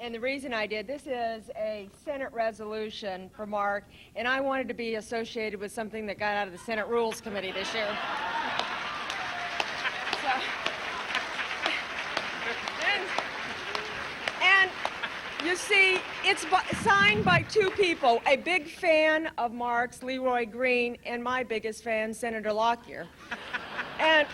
And the reason I did, this is a Senate resolution for Mark, and I wanted to be associated with something that got out of the Senate Rules Committee this year. And you see, it's signed by two people, a big fan of Mark's, Leroy Green, and my biggest fan, Senator Lockyer. And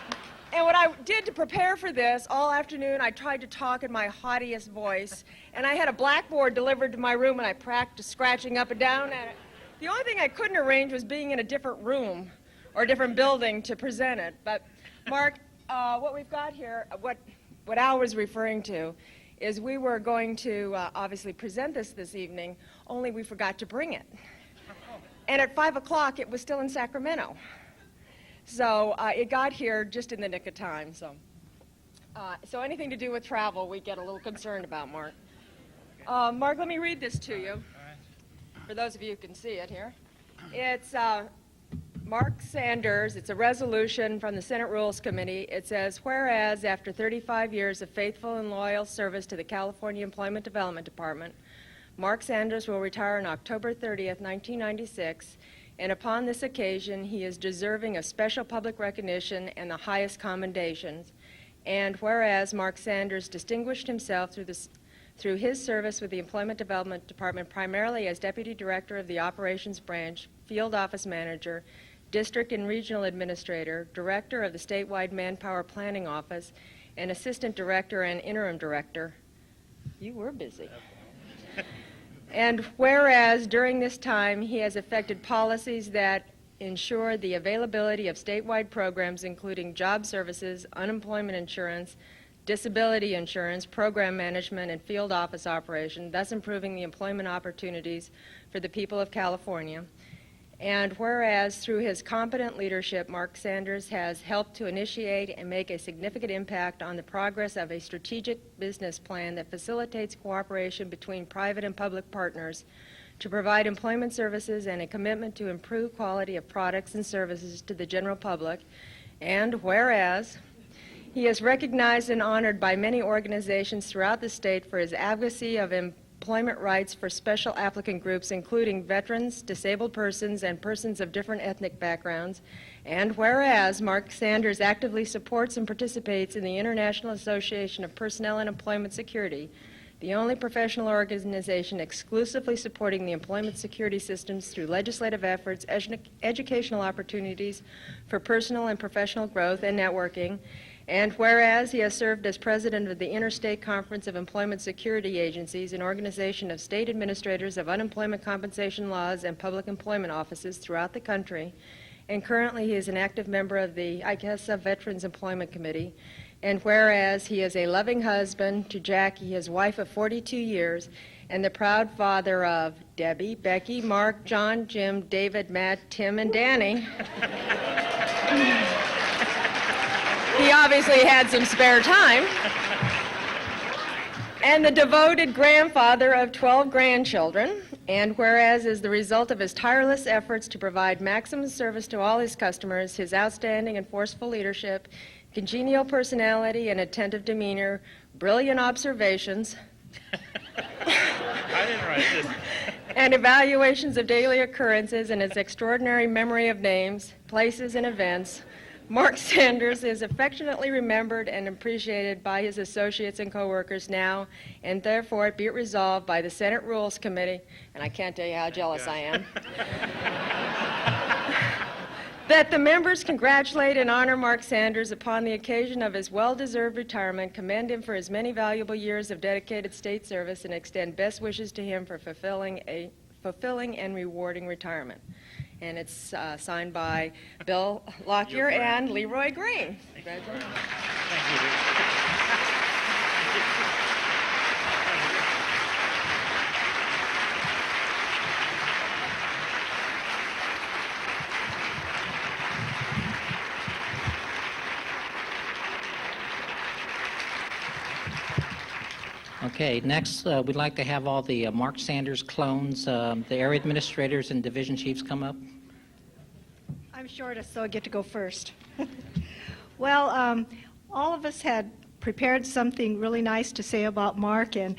what I did to prepare for this, all afternoon I tried to talk in my haughtiest voice, and I had a blackboard delivered to my room, and I practiced scratching up and down at it. The only thing I couldn't arrange was being in a different room or a different building to present it. But Mark, what we've got here, what Al was referring to, is we were going to obviously present this evening, only we forgot to bring it. And at 5 o'clock, it was still in Sacramento. So it got here just in the nick of time. So anything to do with travel, we get a little concerned about, Mark. Mark, let me read this to you, for those of you who can see it here. It's Mark Sanders. It's a resolution from the Senate Rules Committee. It says, whereas after 35 years of faithful and loyal service to the California Employment Development Department, Mark Sanders will retire on October 30th, 1996, and upon this occasion, he is deserving of special public recognition and the highest commendations. And whereas Mark Sanders distinguished himself through his service with the Employment Development Department primarily as Deputy Director of the Operations Branch, Field Office Manager, District and Regional Administrator, Director of the Statewide Manpower Planning Office, and Assistant Director and Interim Director. You were busy. And whereas during this time he has effected policies that ensure the availability of statewide programs including job services, unemployment insurance, disability insurance, program management, and field office operation, thus improving the employment opportunities for the people of California. And whereas through his competent leadership, Mark Sanders has helped to initiate and make a significant impact on the progress of a strategic business plan that facilitates cooperation between private and public partners to provide employment services and a commitment to improve quality of products and services to the general public. And whereas he is recognized and honored by many organizations throughout the state for his advocacy of employment rights for special applicant groups, including veterans, disabled persons, and persons of different ethnic backgrounds. And whereas Mark Sanders actively supports and participates in the International Association of Personnel and Employment Security, the only professional organization exclusively supporting the employment security systems through legislative efforts, educational opportunities for personal and professional growth and networking. And whereas he has served as president of the Interstate Conference of Employment Security Agencies, an organization of state administrators of unemployment compensation laws and public employment offices throughout the country, and currently he is an active member of the ICASA Veterans Employment Committee. And whereas he is a loving husband to Jackie, his wife of 42 years, and the proud father of Debbie, Becky, Mark, John, Jim, David, Matt, Tim, and Danny. He obviously had some spare time. And the devoted grandfather of 12 grandchildren. And whereas as the result of his tireless efforts to provide maximum service to all his customers, his outstanding and forceful leadership, congenial personality and attentive demeanor, brilliant observations, I didn't write this. and evaluations of daily occurrences, and his extraordinary memory of names, places, and events, Mark Sanders is affectionately remembered and appreciated by his associates and coworkers now, and therefore be it resolved by the Senate Rules Committee, and I can't tell you how jealous I am, that the members congratulate and honor Mark Sanders upon the occasion of his well-deserved retirement, commend him for his many valuable years of dedicated state service, and extend best wishes to him for fulfilling and rewarding retirement. And it's signed by Bill Lockyer and Leroy Green. Congratulations. Thank you. Okay, next we'd like to have all the Mark Sanders clones, the area administrators and division chiefs come up. I'm shortest, so I get to go first. Well, all of us had prepared something really nice to say about Mark, and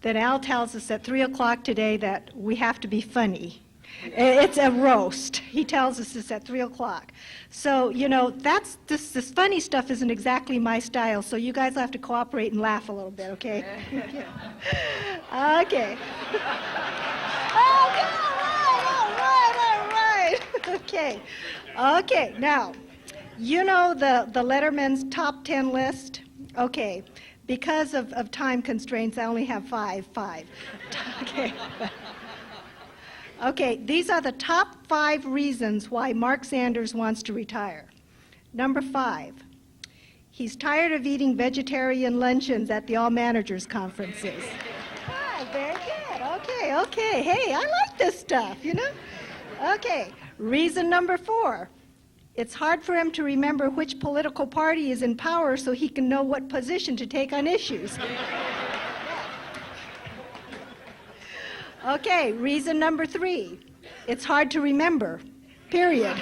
Then Al tells us at 3 o'clock today that we have to be funny. It's a roast. He tells us this at 3 o'clock. So, this funny stuff isn't exactly my style, so you guys will have to cooperate and laugh a little bit, okay? Okay. Okay, all right. Okay. Okay, now, the Letterman's top 10 list? Okay. Because of time constraints, I only have five. Okay. Okay, these are the top 5 reasons why Mark Sanders wants to retire. Number 5, he's tired of eating vegetarian luncheons at the All Managers conferences. Ah, very good. Okay. Hey, I like this stuff, Okay, reason number 4. It's hard for him to remember which political party is in power so he can know what position to take on issues. Okay, reason number 3. It's hard to remember, period.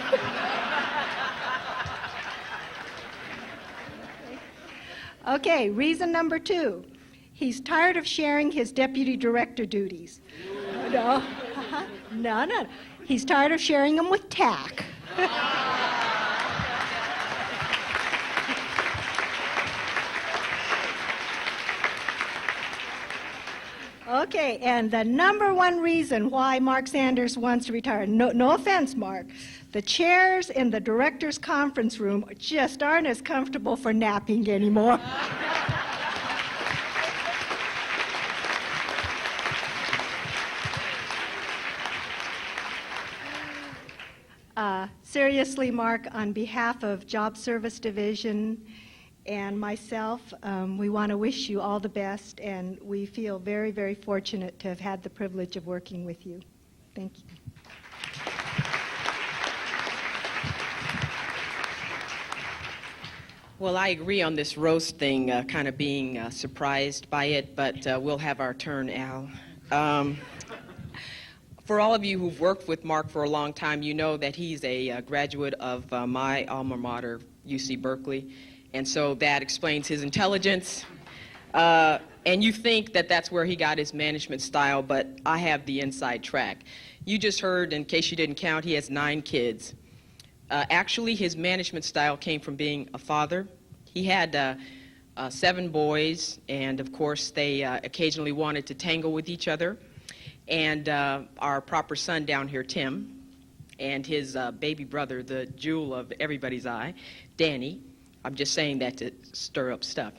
Okay, reason number 2. He's tired of sharing his deputy director duties. No. He's tired of sharing them with TAC. Okay, and the number 1 reason why Mark Sanders wants to retire, no offense, Mark, the chairs in the director's conference room just aren't as comfortable for napping anymore. Seriously, Mark, on behalf of Job Service Division and myself, we want to wish you all the best, and we feel very, very fortunate to have had the privilege of working with you. Thank you. Well, I agree on this roast thing, kind of being surprised by it, but we'll have our turn, Al. For all of you who've worked with Mark for a long time, you know that he's a graduate of my alma mater, UC Berkeley. And so that explains his intelligence. And you think that that's where he got his management style, but I have the inside track. You just heard, in case you didn't count, he has 9 kids. Actually, his management style came from being a father. He had 7 boys, and of course, they occasionally wanted to tangle with each other. And our proper son down here, Tim, and his baby brother, the jewel of everybody's eye, Danny. I'm just saying that to stir up stuff,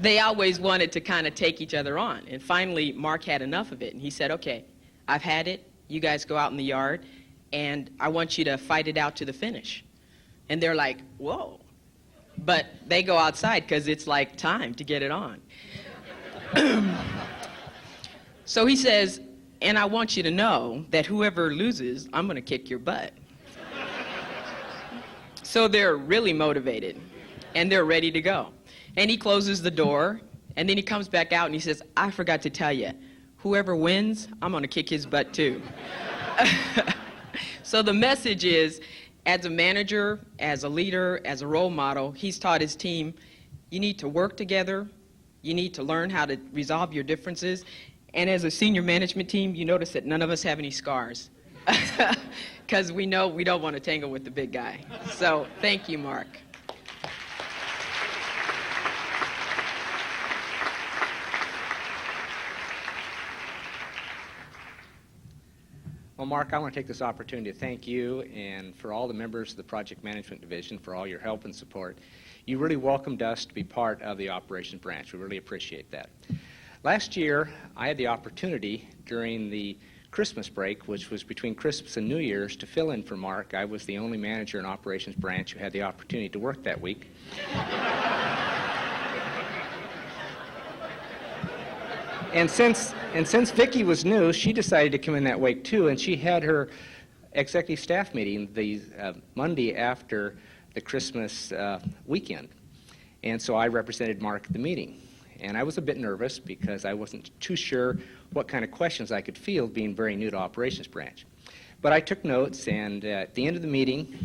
They always wanted to kind of take each other on. And finally, Mark had enough of it. And he said, okay, I've had it. You guys go out in the yard, and I want you to fight it out to the finish. And they're like, whoa. But they go outside because it's like time to get it on. So he says, and I want you to know that whoever loses, I'm going to kick your butt. So they're really motivated, and they're ready to go. And he closes the door, and then he comes back out, and he says, I forgot to tell you, whoever wins, I'm going to kick his butt too. So the message is, as a manager, as a leader, as a role model, he's taught his team, you need to work together, you need to learn how to resolve your differences, and as a senior management team, you notice that none of us have any scars. Because we know we don't want to tangle with the big guy. So thank you, Mark. Well, Mark, I want to take this opportunity to thank you and for all the members of the Project Management Division for all your help and support. You really welcomed us to be part of the operations branch. We really appreciate that. Last year, I had the opportunity during the Christmas break, which was between Christmas and New Year's, to fill in for Mark. I was the only manager in operations branch who had the opportunity to work that week. And since Vicki was new, she decided to come in that week too, and she had her executive staff meeting the Monday after the Christmas weekend. And so I represented Mark at the meeting. And I was a bit nervous because I wasn't too sure what kind of questions I could field being very new to operations branch. But I took notes, and at the end of the meeting,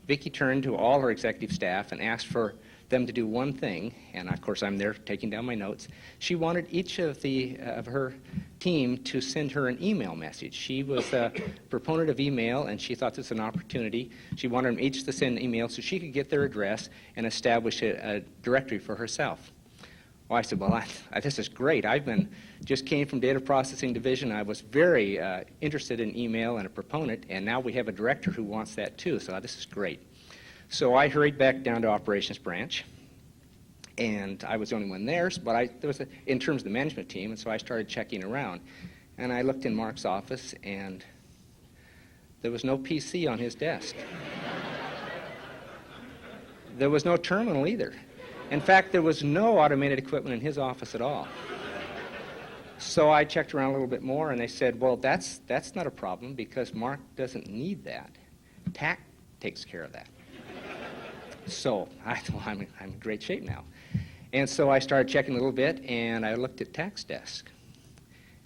Vicki turned to all her executive staff and asked for them to do one thing, and of course I'm there taking down my notes. She wanted each of her team to send her an email message. She was a proponent of email, and she thought this was an opportunity. She wanted them each to send an email so she could get their address and establish a directory for herself. Well, I said, well, this is great. Just came from data processing division. I was very interested in email and a proponent, and now we have a director who wants that too, so this is great. So I hurried back down to operations branch, and I was the only one there, but in terms of the management team, and so I started checking around. And I looked in Mark's office, and there was no PC on his desk. There was no terminal either. In fact, there was no automated equipment in his office at all. So I checked around a little bit more, and they said, well, that's not a problem because Mark doesn't need that. TAC takes care of that. So I thought, I'm in great shape now. And so I started checking a little bit, and I looked at TAC's desk.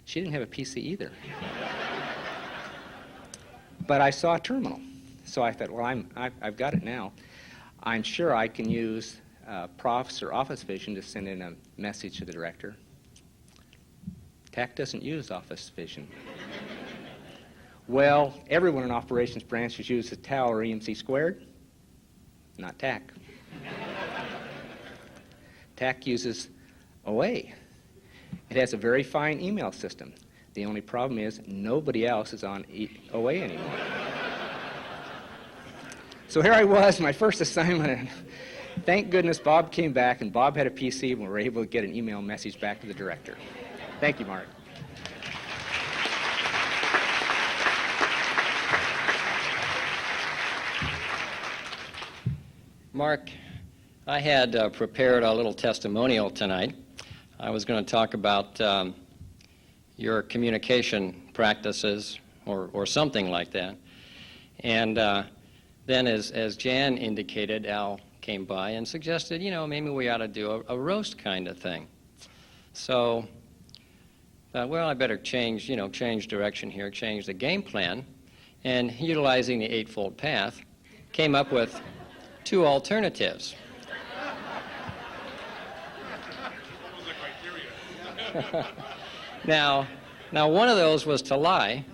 She didn't have a PC either. But I saw a terminal. So I thought, well, I've got it now. I'm sure I can use Profs or Office Vision to send in a message to the director. TAC doesn't use Office Vision. Well, everyone in operations branches uses TAL or EMC squared. Not TAC. TAC uses OA. It has a very fine email system. The only problem is nobody else is on OA anymore. So here I was, my first assignment, and thank goodness Bob came back, and Bob had a PC, and we were able to get an email message back to the director. Thank you, Mark. Mark, I had prepared a little testimonial tonight. I was going to talk about your communication practices or something like that. And then as Jan indicated, Al came by and suggested, maybe we ought to do a roast kind of thing. So, well, I better change direction here, change the game plan. And utilizing the eightfold path, came up with 2 alternatives. Now, one of those was to lie,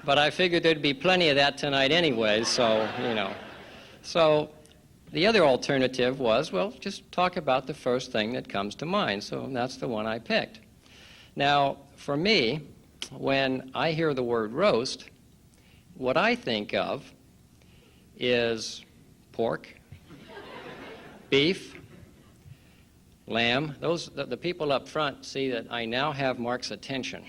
but I figured there'd be plenty of that tonight anyway, so, So the other alternative was, well, just talk about the first thing that comes to mind, so that's the one I picked. Now, for me, when I hear the word roast, what I think of is pork, beef, lamb. The people up front see that I now have Mark's attention.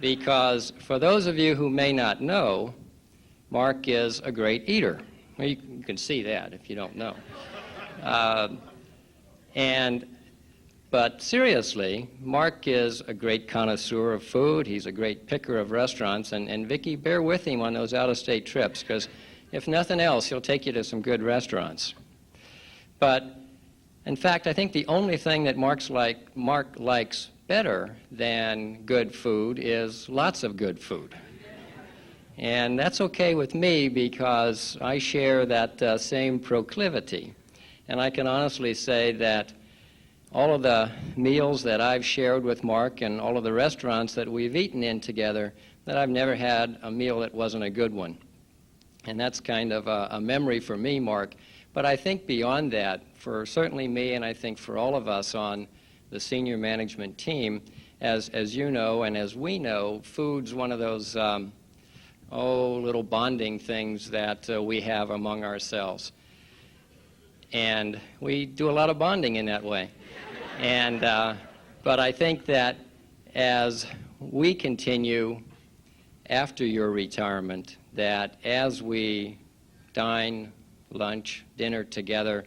Because for those of you who may not know, Mark is a great eater. Well, you can see that if you don't know. But seriously, Mark is a great connoisseur of food. He's a great picker of restaurants. And Vicki, bear with him on those out-of-state trips, because if nothing else, he'll take you to some good restaurants. But in fact, I think the only thing that Mark likes better than good food is lots of good food. And that's okay with me because I share that same proclivity. And I can honestly say that all of the meals that I've shared with Mark and all of the restaurants that we've eaten in together, that I've never had a meal that wasn't a good one. And that's kind of a memory for me, Mark. But I think beyond that, for certainly me and I think for all of us on the senior management team, as you know and as we know, food's one of those little bonding things that we have among ourselves. And we do a lot of bonding in that way. And but I think that as we continue after your retirement, that as we dine, lunch, dinner together,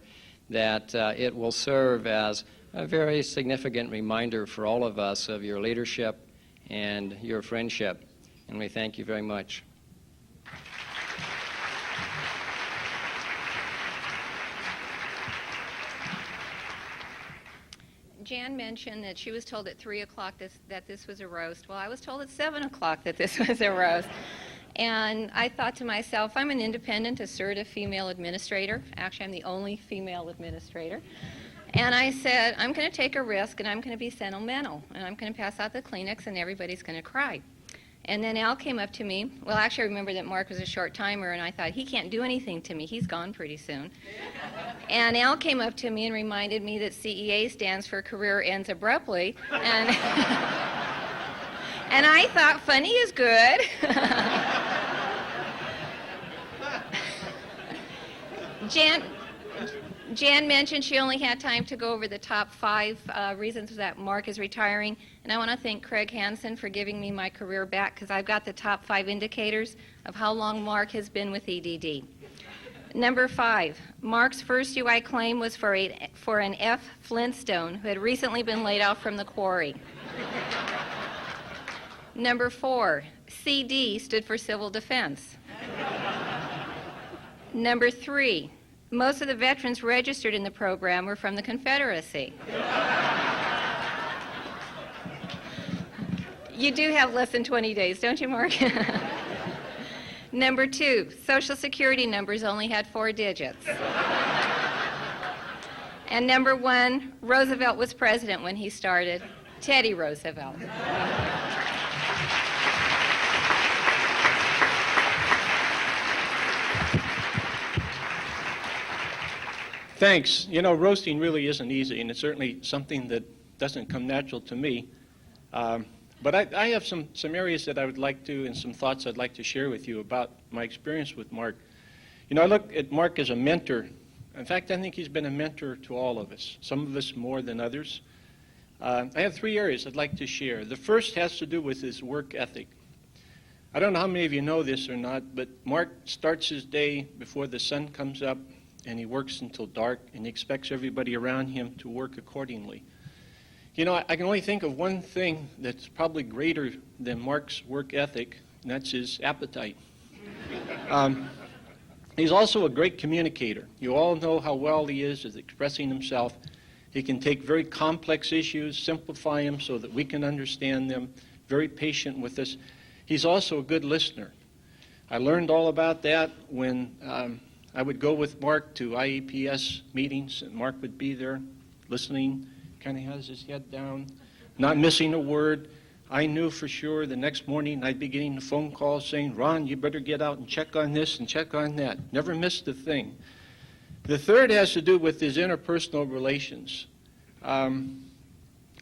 that it will serve as a very significant reminder for all of us of your leadership and your friendship. And we thank you very much. Jan mentioned that she was told at 3 o'clock that this was a roast. Well, I was told at 7 o'clock that this was a roast. And I thought to myself, I'm an independent, assertive female administrator. Actually, I'm the only female administrator. And I said, I'm going to take a risk, and I'm going to be sentimental, and I'm going to pass out the Kleenex, and everybody's going to cry. And then Al came up to me. Well, actually, I remember that Mark was a short timer, and I thought, he can't do anything to me. He's gone pretty soon. And Al came up to me and reminded me that CEA stands for Career Ends Abruptly. And, and I thought, funny is good. Jan mentioned she only had time to go over the top 5 reasons that Mark is retiring, and I want to thank Craig Hansen for giving me my career back, because I've got the top 5 indicators of how long Mark has been with EDD. Number 5, Mark's first UI claim was for an F. Flintstone who had recently been laid off from the quarry. Number 4, CD stood for Civil Defense. Number 3, most of the veterans registered in the program were from the Confederacy. You do have less than 20 days, don't you, Mark? Number 2, Social Security numbers only had 4 digits. And number 1, Roosevelt was president when he started. Teddy Roosevelt. Thanks. You know, roasting really isn't easy, and it's certainly something that doesn't come natural to me. But I have some areas that I would like to, and some thoughts I'd like to share with you about my experience with Mark. You know, I look at Mark as a mentor. In fact, I think he's been a mentor to all of us, some of us more than others. I have 3 areas I'd like to share. The first has to do with his work ethic. I don't know how many of you know this or not, but Mark starts his day before the sun comes up, and he works until dark, and he expects everybody around him to work accordingly. You know, I can only think of one thing that's probably greater than Mark's work ethic, and that's his appetite. He's also a great communicator. You all know how well he is at expressing himself. He can take very complex issues, simplify them so that we can understand them, very patient with us. He's also a good listener. I learned all about that when I would go with Mark to IEPS meetings, and Mark would be there listening, kind of has his head down, not missing a word. I knew for sure the next morning I'd be getting a phone call saying, Ron, you better get out and check on this and check on that. Never missed a thing. The third has to do with his interpersonal relations. And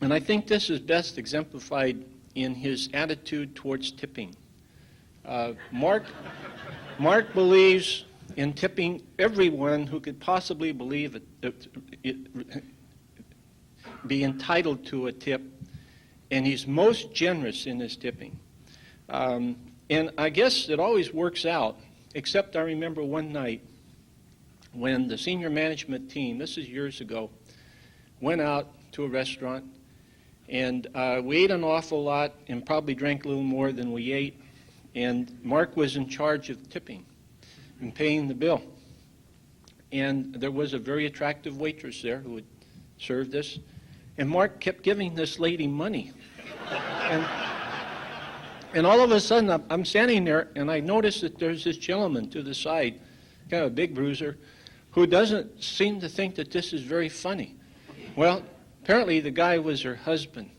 I think this is best exemplified in his attitude towards tipping. Mark believes in tipping everyone who could possibly believe be entitled to a tip, and he's most generous in his tipping. And I guess it always works out, except I remember one night when the senior management team, this is years ago, went out to a restaurant, and we ate an awful lot and probably drank a little more than we ate, and Mark was in charge of tipping and paying the bill. And there was a very attractive waitress there who had served us, and Mark kept giving this lady money. And all of a sudden, I'm standing there, and I notice that there's this gentleman to the side, kind of a big bruiser, who doesn't seem to think that this is very funny. Well, apparently the guy was her husband,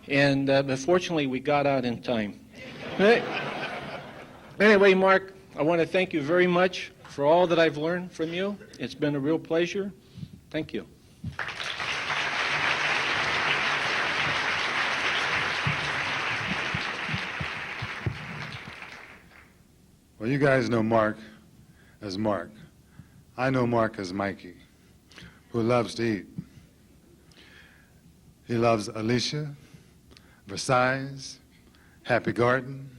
and but fortunately we got out in time. Anyway, Mark, I want to thank you very much for all that I've learned from you. It's been a real pleasure. Thank you. Well, you guys know Mark as Mark. I know Mark as Mikey, who loves to eat. He loves Alicia, Versailles, Happy Garden,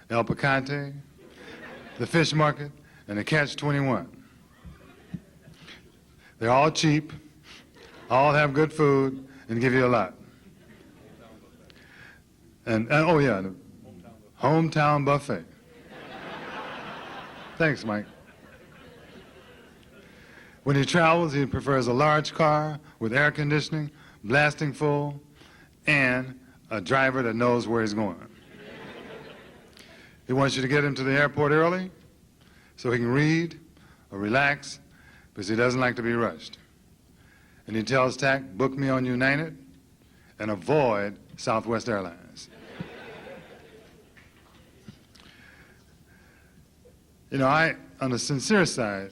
El Picante, the Fish Market, and the Catch-21. They're all cheap, all have good food, and give you a lot. And oh yeah, the hometown buffet. Thanks, Mike. When he travels, he prefers a large car with air conditioning, blasting full, and a driver that knows where he's going. He wants you to get him to the airport early so he can read or relax because he doesn't like to be rushed. And he tells TAC, book me on United and avoid Southwest Airlines. You know, on the sincere side,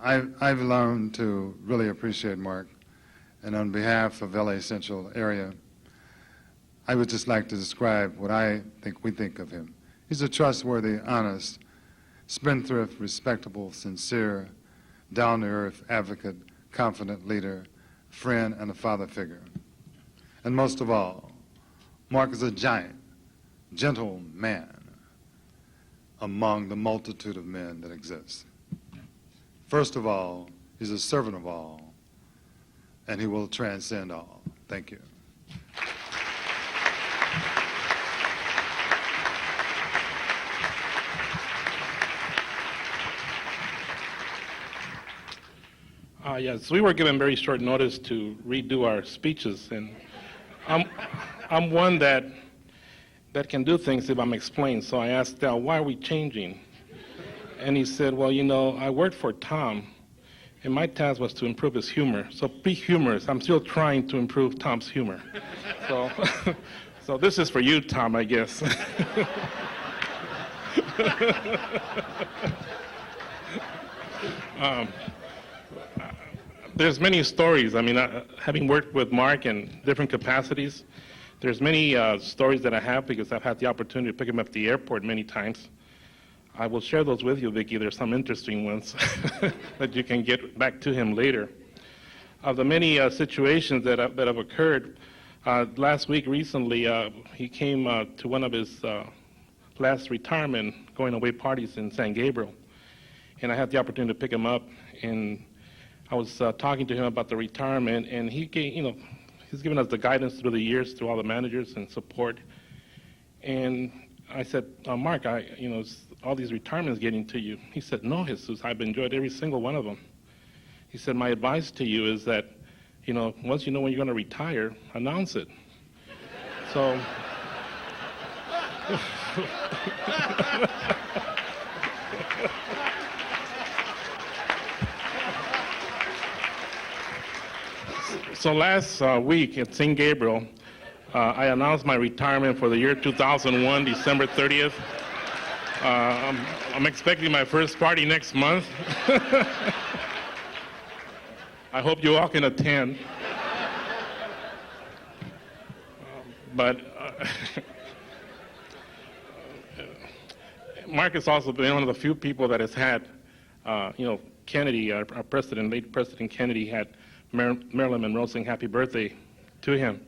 I've learned to really appreciate Mark. And on behalf of LA Central area, I would just like to describe what we think of him. He's a trustworthy, honest, spendthrift, respectable, sincere, down-to-earth advocate, confident leader, friend, and a father figure. And most of all, Mark is a giant, gentle man among the multitude of men that exist. First of all, he's a servant of all, and he will transcend all. Thank you. Yes, we were given very short notice to redo our speeches, and I'm one that can do things if I'm explained. So I asked Dal, why are we changing? And he said, well, you know, I worked for Tom, and my task was to improve his humor. So be humorous. I'm still trying to improve Tom's humor. So, so this is for you, Tom, I guess. There's many stories. I mean, having worked with Mark in different capacities, there's many stories that I have because I've had the opportunity to pick him up at the airport many times. I will share those with you, Vicki. There's some interesting ones that you can get back to him later. Of the many situations that have occurred, last week recently, he came to one of his last retirement going away parties in San Gabriel, and I had the opportunity to pick him up, and I was talking to him about the retirement, and he gave, you know, he's given us the guidance through the years, through all the managers and support. And I said, Mark, all these retirements getting to you. He said, no, Jesus, I've enjoyed every single one of them. He said, my advice to you is that, you know, once you know when you're going to retire, announce it. So. So last week at St. Gabriel, I announced my retirement for the year 2001, December 30th. I'm expecting my first party next month. I hope you all can attend. But Mark has also been one of the few people that has had, Kennedy, our president, late President Kennedy, had Marilyn Monroe sing happy birthday to him.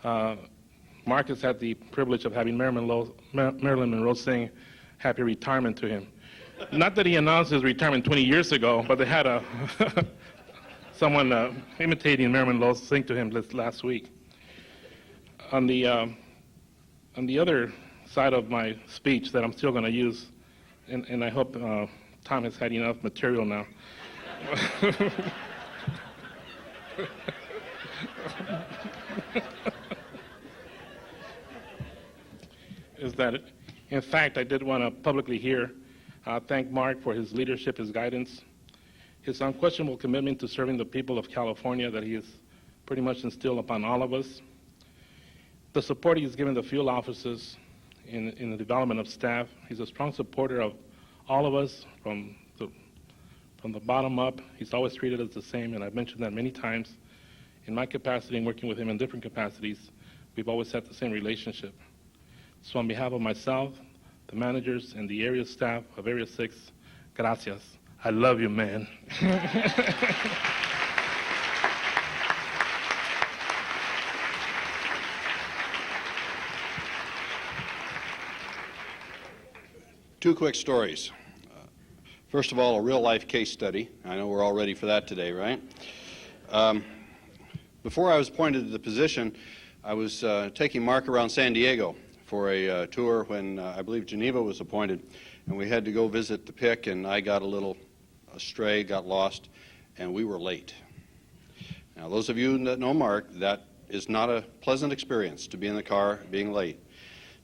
Mark has had the privilege of having Marilyn Monroe sing happy retirement to him. Not that he announced his retirement 20 years ago, but they had someone imitating Marilyn Monroe sing to him last week. On the other side of my speech that I'm still going to use, and I hope Tom has had enough material now. Is that, in fact, I did want to publicly here thank Mark for his leadership, his guidance, his unquestionable commitment to serving the people of California that he has pretty much instilled upon all of us, the support he has given the field officers in the development of staff. He's a strong supporter of all of us from the bottom up. He's always treated us the same, and I've mentioned that many times. In my capacity and working with him in different capacities, we've always had the same relationship. So on behalf of myself, the managers, and the area staff of Area 6, gracias. I love you, man. Two quick stories. First of all, a real-life case study. I know we're all ready for that today, right? Before I was appointed to the position, I was taking Mark around San Diego for a tour when I believe Geneva was appointed, and we had to go visit the PIC, and I got a little astray, got lost, and we were late. Now, those of you that know Mark, that is not a pleasant experience to be in the car being late.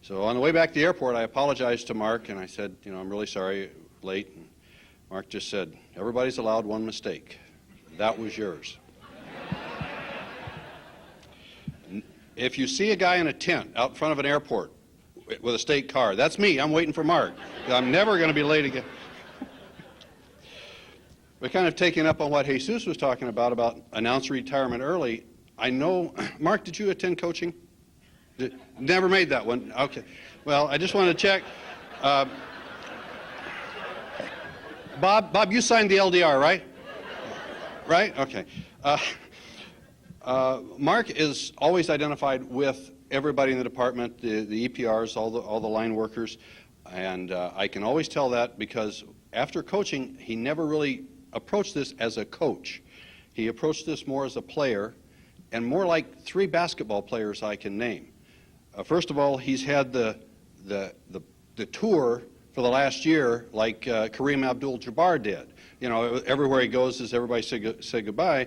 So on the way back to the airport, I apologized to Mark, and I said, I'm really sorry, late. And Mark just said, everybody's allowed one mistake. That was yours. If you see a guy in a tent out in front of an airport with a state car, that's me. I'm waiting for Mark. I'm never going to be late again. But kind of taking up on what Jesus was talking about announcer retirement early, I know, Mark, did you attend coaching? Never made that one. Okay. Well, I just wanted to check. Bob, you signed the LDR, right? Right? Okay. Mark is always identified with everybody in the department, the EPRs, all the line workers, and I can always tell that because after coaching, he never really approached this as a coach. He approached this more as a player, and more like 3 basketball players I can name. First of all, he's had the tour for the last year like Kareem Abdul-Jabbar did. Everywhere he goes is everybody say goodbye.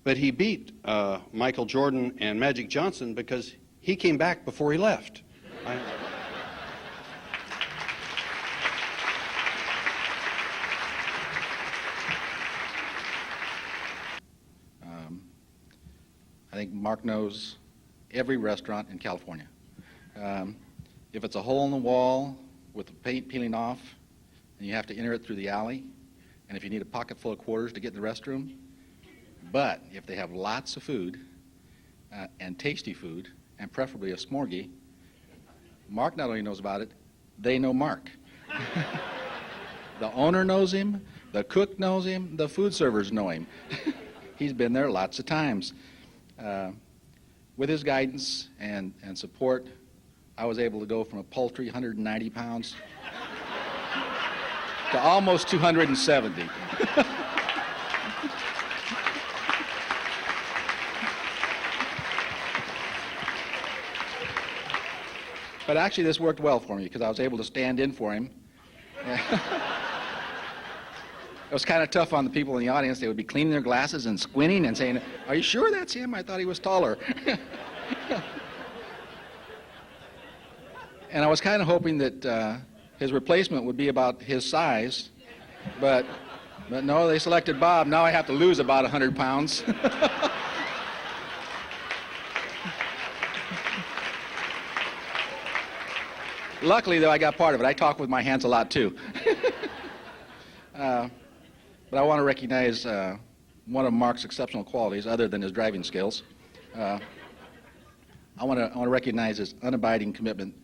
But he beat Michael Jordan and Magic Johnson because he came back before he left. I think Mark knows every restaurant in California. If it's a hole in the wall with the paint peeling off and you have to enter it through the alley, and if you need a pocket full of quarters to get in the restroom, but if they have lots of food and tasty food, and preferably a smorgy, Mark not only knows about it, they know Mark. The owner knows him, the cook knows him, the food servers know him. He's been there lots of times. With his guidance and support, I was able to go from a paltry 190 pounds to almost 270. But actually this worked well for me because I was able to stand in for him. It was kind of tough on the people in the audience. They would be cleaning their glasses and squinting and saying, "Are you sure that's him? I thought he was taller." And I was kind of hoping that his replacement would be about his size, but no, they selected Bob. Now I have to lose about 100 pounds. Luckily, though, I got part of it. I talk with my hands a lot, too. But I want to recognize one of Mark's exceptional qualities, other than his driving skills. I want to recognize his unabiding commitment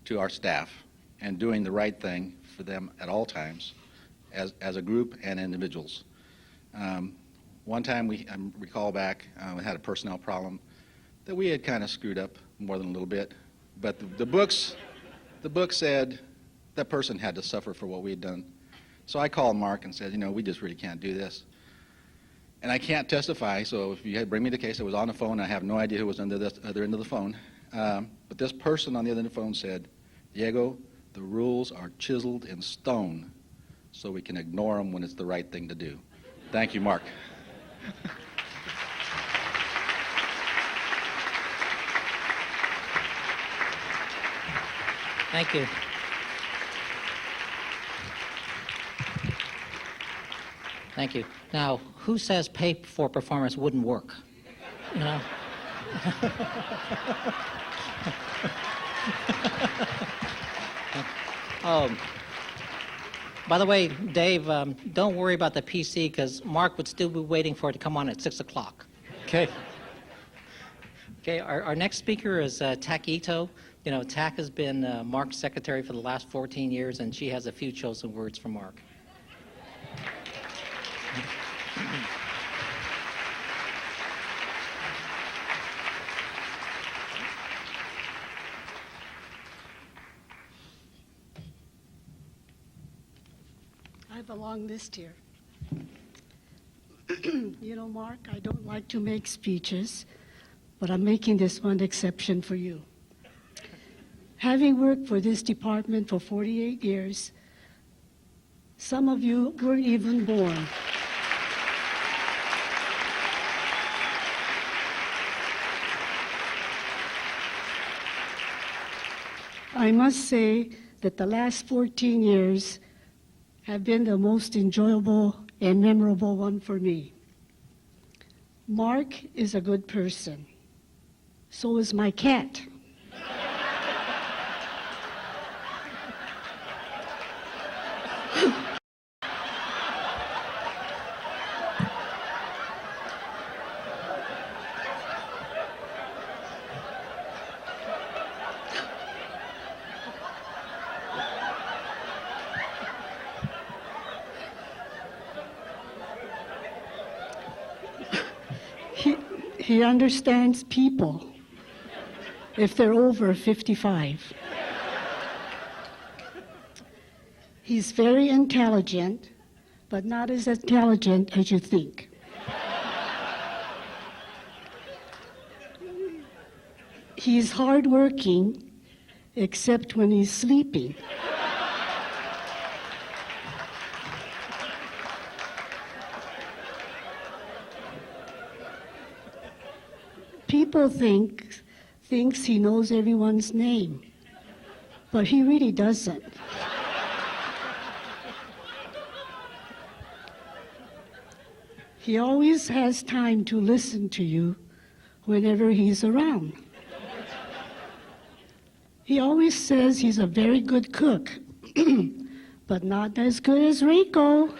to our staff and doing the right thing for them at all times, as a group and individuals. One time, I recall back, we had a personnel problem that we had kind of screwed up more than a little bit, but the book said that person had to suffer for what we had done. So I called Mark and said, we just really can't do this. And I can't testify, so if you had bring me the case, it was on the phone. I have no idea who was on the other end of the phone. But this person on the other end of the phone said, "Diego, the rules are chiseled in stone, so we can ignore them when it's the right thing to do." Thank you, Mark. Thank you. Thank you. Now, who says pay for performance wouldn't work? By the way, Dave, don't worry about the PC because Mark would still be waiting for it to come on at 6 o'clock. Okay. Okay, our next speaker is Tak Ito. Tak has been Mark's secretary for the last 14 years, and she has a few chosen words for Mark. I have a long list here. Mark, I don't like to make speeches, but I'm making this one exception for you. Having worked for this department for 48 years, some of you weren't even born. I must say that the last 14 years have been the most enjoyable and memorable one for me. Mark is a good person. So is my cat. He understands people if they're over 55. He's very intelligent, but not as intelligent as you think. He's hardworking, except when he's sleeping. People thinks he knows everyone's name, but he really doesn't. He always has time to listen to you whenever he's around. He always says he's a very good cook, but not as good as Rico.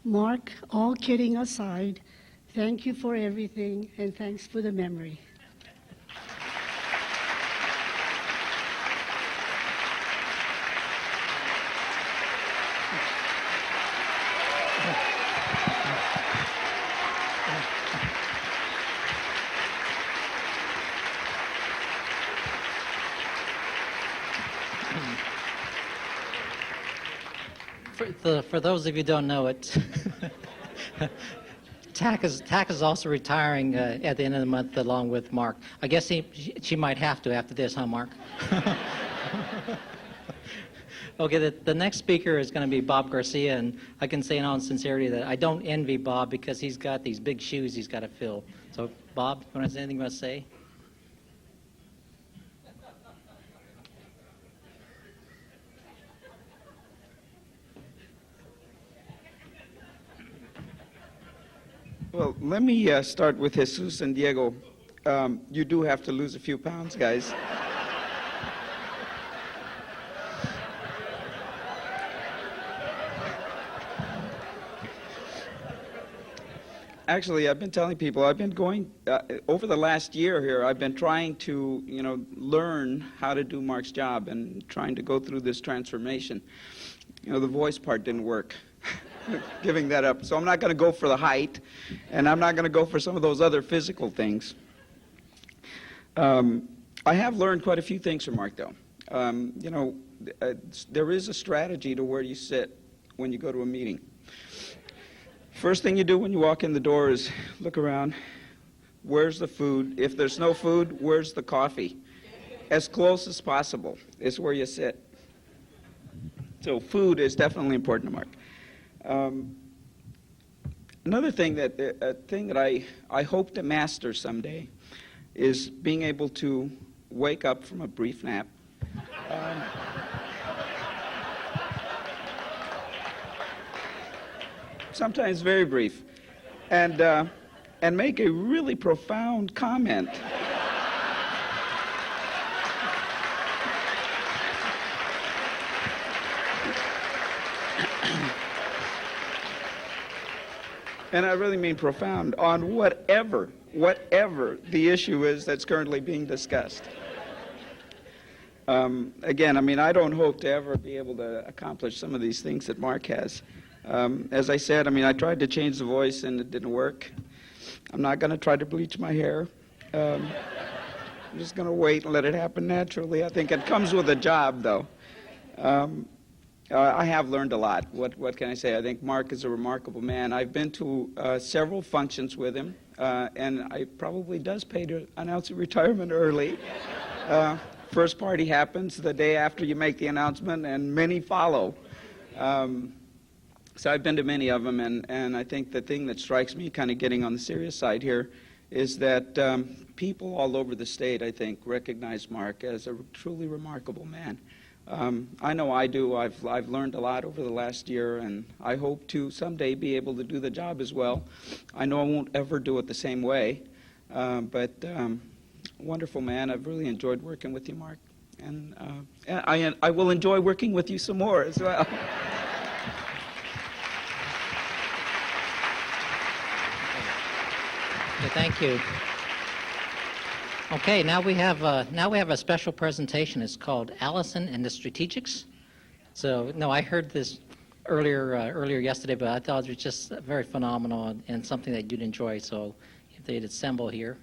Mark, all kidding aside, thank you for everything, and thanks for the memory. For those of you who don't know it, Tack is also retiring at the end of the month along with Mark. I guess she might have to after this, huh, Mark? Okay, the next speaker is going to be Bob Garcia, and I can say in all sincerity that I don't envy Bob because he's got these big shoes he's got to fill. So, Bob, you want to say anything you want to say? Well, let me start with Jesus and Diego. You do have to lose a few pounds, guys. Actually, I've been telling people, I've been going, over the last year here, I've been trying to, learn how to do Mark's job and trying to go through this transformation. The voice part didn't work. Giving that up. So I'm not going to go for the height, and I'm not going to go for some of those other physical things. I have learned quite a few things from Mark, though. There is a strategy to where you sit when you go to a meeting. First thing you do when you walk in the door is look around. Where's the food? If there's no food, where's the coffee? As close as possible is where you sit. So food is definitely important to Mark. Another thing that I hope to master someday is being able to wake up from a brief nap. Sometimes very brief, and make a really profound comment. And I really mean profound, on whatever the issue is that's currently being discussed. Again, I don't hope to ever be able to accomplish some of these things that Mark has. As I said, I tried to change the voice and it didn't work. I'm not going to try to bleach my hair. I'm just going to wait and let it happen naturally. I think it comes with a job, though. I have learned a lot. What can I say? I think Mark is a remarkable man. I've been to several functions with him, and it probably does pay to announce your retirement early. First party happens the day after you make the announcement, and many follow. So I've been to many of them, and I think the thing that strikes me kind of getting on the serious side here is that people all over the state, I think, recognize Mark as a truly remarkable man. I know I do. I've learned a lot over the last year, and I hope to someday be able to do the job as well. I know I won't ever do it the same way, but wonderful man. I've really enjoyed working with you, Mark, and I will enjoy working with you some more as well. Okay, thank you. Okay, now we have a special presentation. It's called Allison and the Strategics. So, no, I heard this earlier yesterday, but I thought it was just very phenomenal and something that you'd enjoy. So, if they'd assemble here.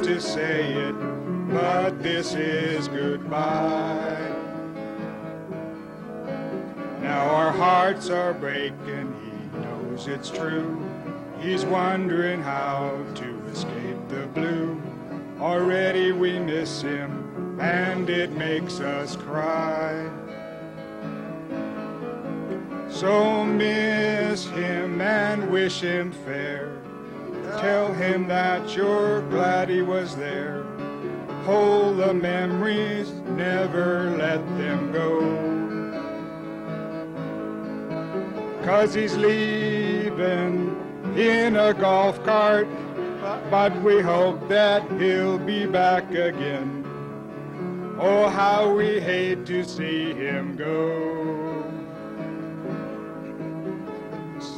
To say it, but this is goodbye. Now our hearts are breaking, he knows it's true. He's wondering how to escape the blue. Already we miss him, and it makes us cry. So miss him and wish him fair. Tell him that you're glad he was there. Hold the memories, never let them go. 'Cause he's leaving in a golf cart, but we hope that he'll be back again. Oh, how we hate to see him go.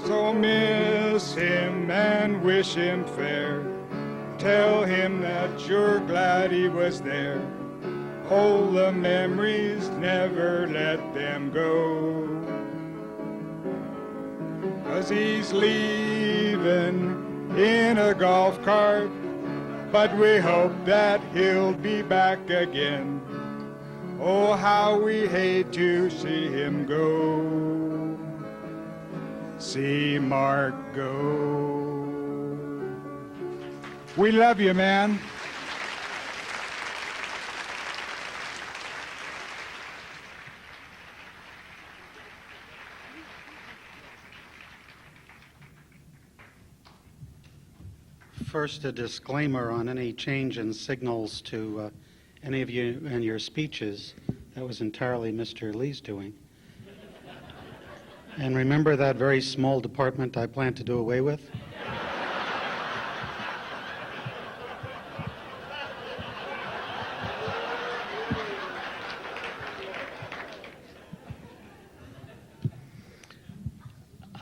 So miss him and wish him fair. Tell him that you're glad he was there. Hold the memories, never let them go. 'Cause he's leaving in a golf cart, but we hope that he'll be back again. Oh, how we hate to see him go. See Mark go. We love you, man. First, a disclaimer on any change in signals to any of you in your speeches. That was entirely Mr. Lee's doing. And remember that very small department I plan to do away with?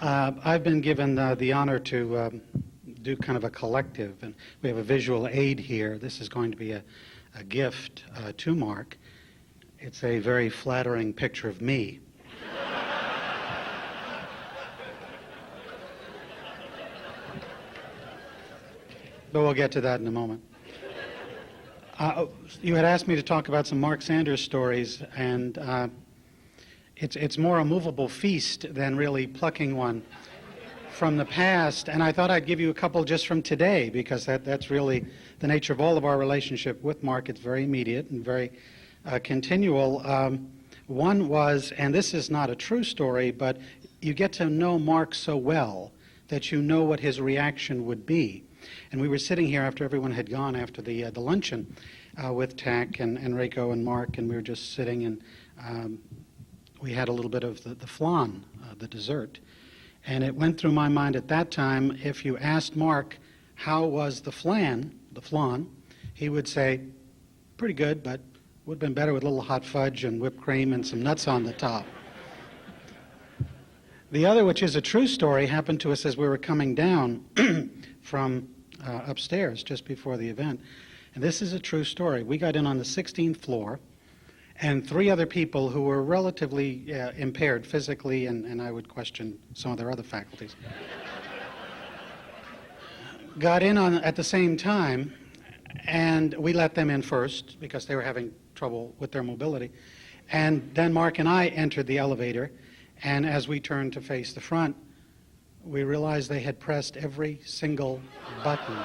I've been given the honor to do kind of a collective, and we have a visual aid here. This is going to be a gift to Mark. It's a very flattering picture of me. But we'll get to that in a moment. You had asked me to talk about some Mark Sanders stories, and it's more a movable feast than really plucking one from the past. And I thought I'd give you a couple just from today, because that's really the nature of all of our relationship with Mark. It's very immediate and very continual. One was, and this is not a true story, but you get to know Mark so well that you know what his reaction would be. And we were sitting here after everyone had gone after the luncheon with Tack and Enrico and Mark, and we were just sitting, and we had a little bit of the flan, the dessert. And it went through my mind at that time, if you asked Mark how was the flan, he would say, pretty good, but would have been better with a little hot fudge and whipped cream and some nuts on the top. The other, which is a true story, happened to us as we were coming down from upstairs just before the event. And this is a true story. We got in on the 16th floor, and three other people who were relatively impaired physically, and I would question some of their other faculties, got in on at the same time, and we let them in first because they were having trouble with their mobility. And then Mark and I entered the elevator, and as we turned to face the front, we realized they had pressed every single button.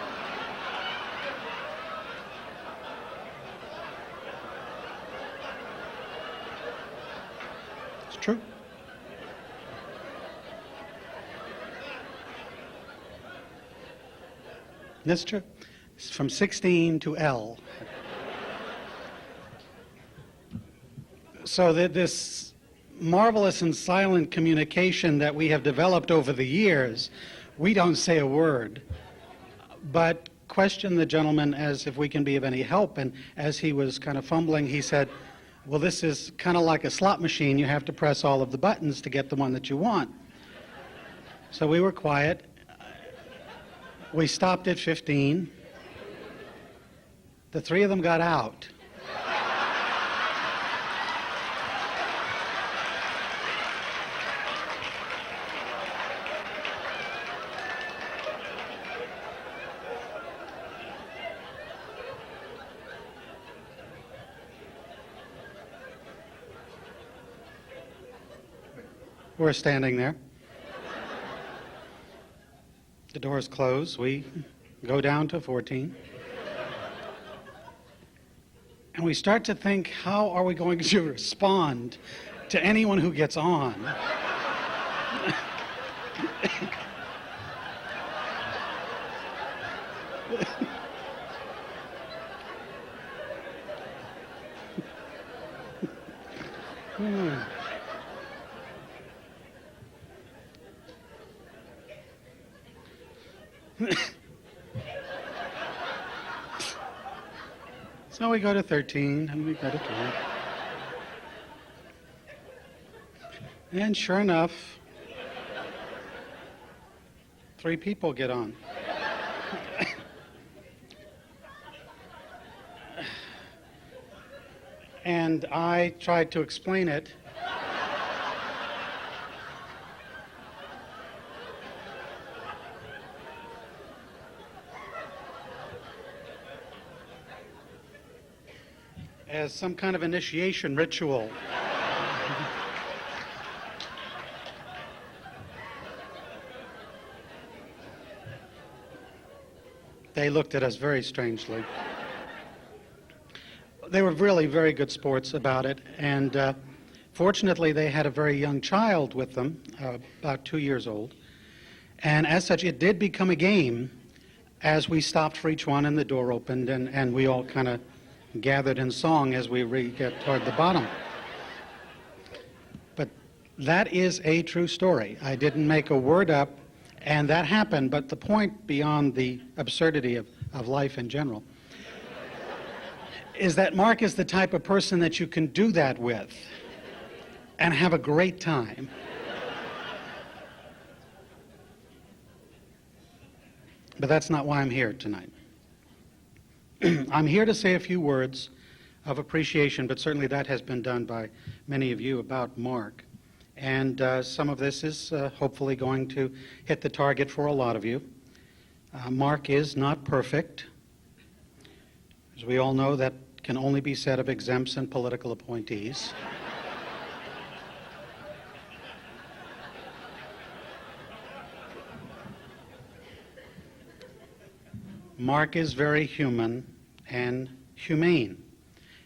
It's true. That's true. It's from 16 to L. So that this marvelous and silent communication that we have developed over the years, we don't say a word, but question the gentleman as if we can be of any help. And as he was kind of fumbling, he said, well, this is kind of like a slot machine. You have to press all of the buttons to get the one that you want. So we were quiet. We stopped at 15. The three of them got out. We're standing there. The doors close. We go down to 14. And we start to think, how are we going to respond to anyone who gets on? So we go to 13, and we go to 12. And sure enough, 3 people get on. And I tried to explain it. As some kind of initiation ritual. They looked at us very strangely. They were really very good sports about it, and fortunately they had a very young child with them, about 2 years old, and as such it did become a game as we stopped for each one and the door opened, and we all kind of gathered in song as we get toward the bottom. But that is a true story. I didn't make a word up, and that happened, but the point beyond the absurdity of life in general is that Mark is the type of person that you can do that with and have a great time. But that's not why I'm here tonight. I'm here to say a few words of appreciation, but certainly that has been done by many of you about Mark. And some of this is hopefully going to hit the target for a lot of you. Mark is not perfect. As we all know, that can only be said of exempts and political appointees. Mark is very human and humane,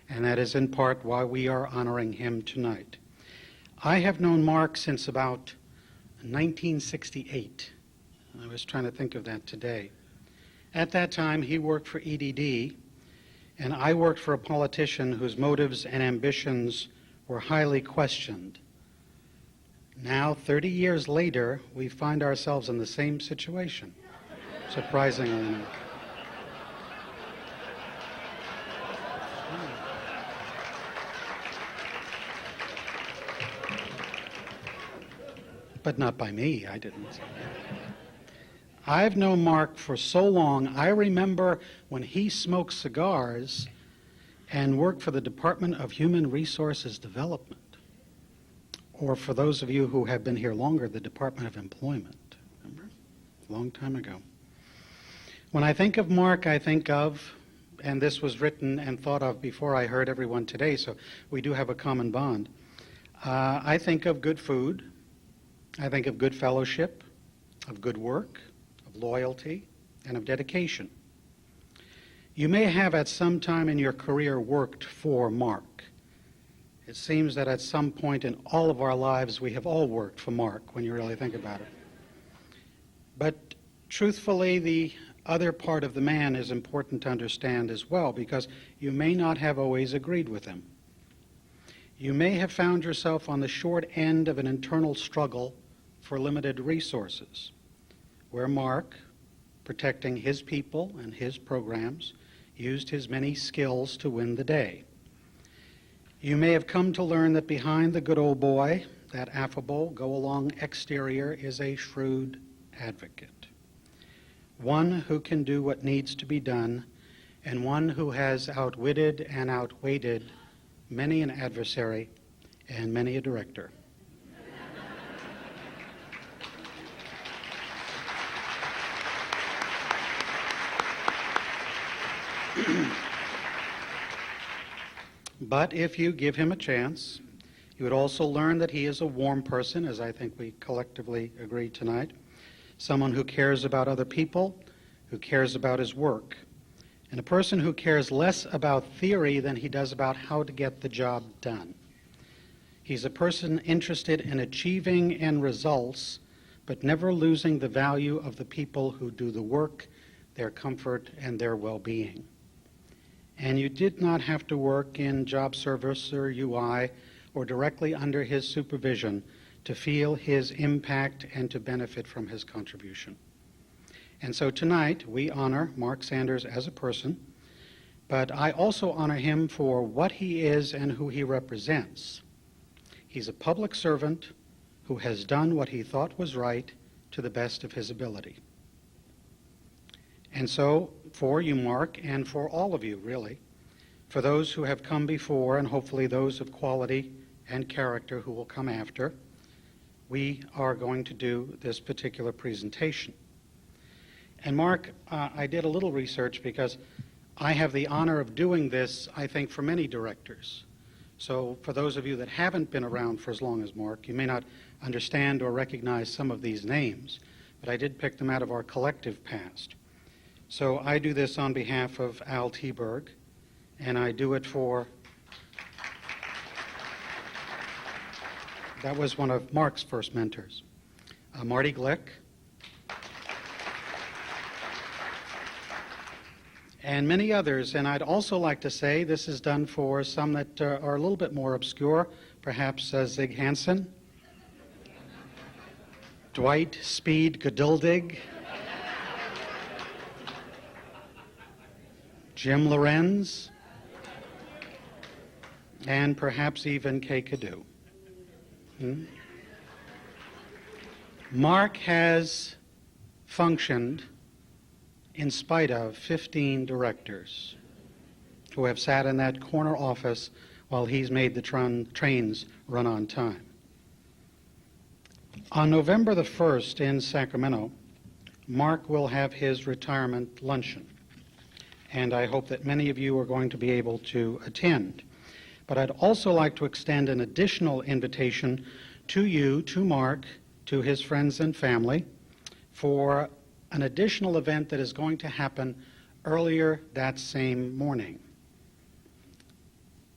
and that is in part why we are honoring him tonight. I have known Mark since about 1968. I was trying to think of that today. At that time, he worked for EDD, and I worked for a politician whose motives and ambitions were highly questioned. Now, 30 years later, we find ourselves in the same situation, surprisingly enough. But not by me, I didn't. I've known Mark for so long, I remember when he smoked cigars and worked for the Department of Human Resources Development, or for those of you who have been here longer, the Department of Employment. Remember? A long time ago. When I think of Mark, I think of and this was written and thought of before I heard everyone today, so we do have a common bond. I think of good food, I think of good fellowship, of good work, of loyalty, and of dedication. You may have at some time in your career worked for Mark. It seems that at some point in all of our lives we have all worked for Mark when you really think about it. But truthfully, the other part of the man is important to understand as well, because you may not have always agreed with him. You may have found yourself on the short end of an internal struggle for limited resources, where Mark, protecting his people and his programs, used his many skills to win the day. You may have come to learn that behind the good old boy, that affable, go-along exterior, is a shrewd advocate, one who can do what needs to be done, and one who has outwitted and outweighted many an adversary and many a director. But if you give him a chance, you would also learn that he is a warm person, as I think we collectively agreed tonight, someone who cares about other people, who cares about his work, and a person who cares less about theory than he does about how to get the job done. He's a person interested in achieving end results, but never losing the value of the people who do the work, their comfort, and their well-being. And you did not have to work in job service or UI or directly under his supervision to feel his impact and to benefit from his contribution. And so tonight we honor Mark Sanders as a person, but I also honor him for what he is and who he represents. He's a public servant who has done what he thought was right to the best of his ability. And so, for you, Mark, and for all of you, really, for those who have come before, and hopefully those of quality and character who will come after, we are going to do this particular presentation. And Mark, I did a little research because I have the honor of doing this, I think, for many directors. So for those of you that haven't been around for as long as Mark, you may not understand or recognize some of these names, but I did pick them out of our collective past. So I do this on behalf of Al Teberg, and I do it for, that was one of Mark's first mentors, Marty Glick, and many others. And I'd also like to say this is done for some that are a little bit more obscure, perhaps Zig Hansen, Dwight Speed Geduldig, Jim Lorenz, and perhaps even Kay Cadu. Mark has functioned in spite of 15 directors who have sat in that corner office while he's made the trains run on time. On November the 1st in Sacramento, Mark will have his retirement luncheon, and I hope that many of you are going to be able to attend. But I'd also like to extend an additional invitation to you, to Mark, to his friends and family, for an additional event that is going to happen earlier that same morning.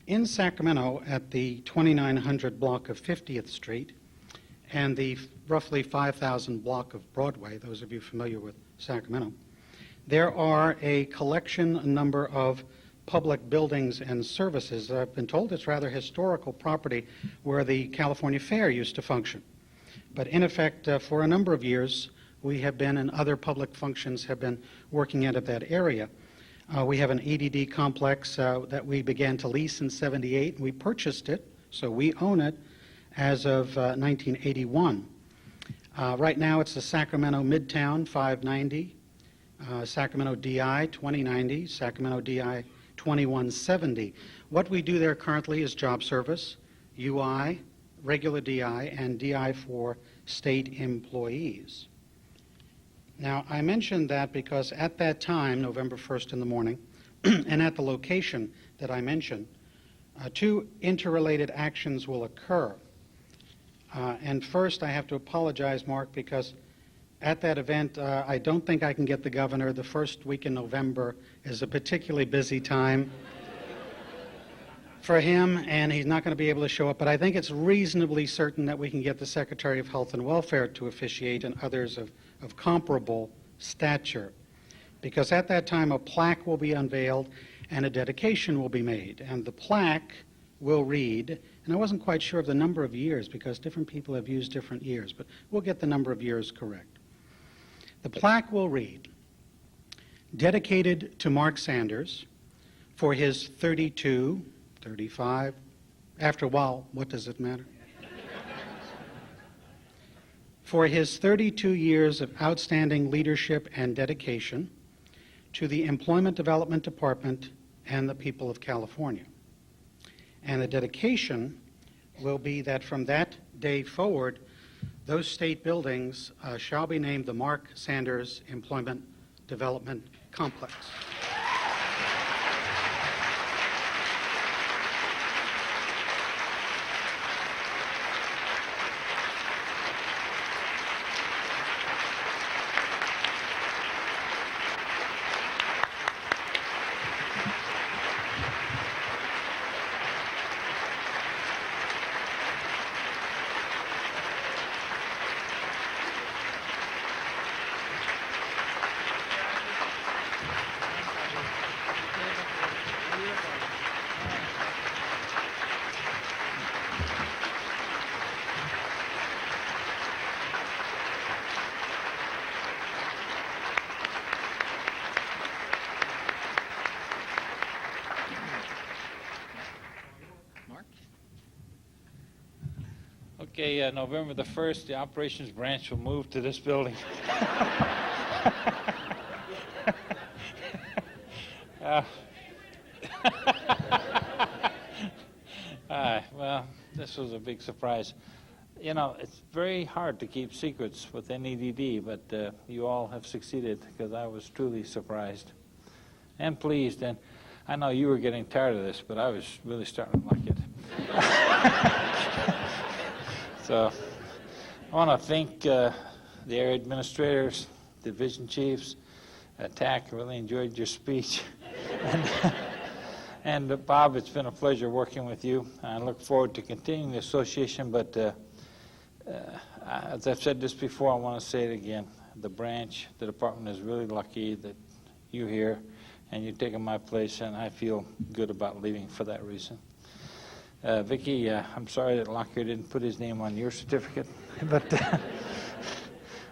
In Sacramento, at the 2900 block of 50th Street and the roughly 5,000 block of Broadway, those of you familiar with Sacramento, there are a number of public buildings and services. I've been told it's rather historical property where the California Fair used to function. But in effect, for a number of years, we have been, and other public functions have been working out of that area. We have an EDD complex that we began to lease in '78. We purchased it, so we own it as of 1981. Right now, it's the Sacramento Midtown 590, Sacramento DI 2090, Sacramento DI 2170. What we do there currently is job service, UI, regular DI, and DI for state employees. Now, I mentioned that because at that time, November 1st in the morning, and at the location that I mentioned, two interrelated actions will occur. And first, I have to apologize, Mark, because at that event, I don't think I can get the governor. The first week in November is a particularly busy time for him, and he's not going to be able to show up. But I think it's reasonably certain that we can get the Secretary of Health and Welfare to officiate and others of comparable stature. Because at that time, a plaque will be unveiled and a dedication will be made. And the plaque will read, and I wasn't quite sure of the number of years because different people have used different years, but we'll get the number of years correct. The plaque will read, dedicated to Mark Sanders for his 32, 35, after a while, what does it matter? For his 32 years of outstanding leadership and dedication to the Employment Development Department and the people of California. And the dedication will be that from that day forward, those state buildings shall be named the Mark Sanders Employment Development Complex. Okay, November the 1st, the operations branch will move to this building. Well, this was a big surprise. You know, it's very hard to keep secrets with EDD, but you all have succeeded because I was truly surprised and pleased. And I know you were getting tired of this, but I was really starting to like it. So I want to thank the area administrators, division chiefs, TAC. Really enjoyed your speech. And Bob, it's been a pleasure working with you. I look forward to continuing the association, but as I've said this before, I want to say it again. The branch, the department is really lucky that you're here and you're taking my place, and I feel good about leaving for that reason. Vicki, I'm sorry that Lockyer didn't put his name on your certificate, but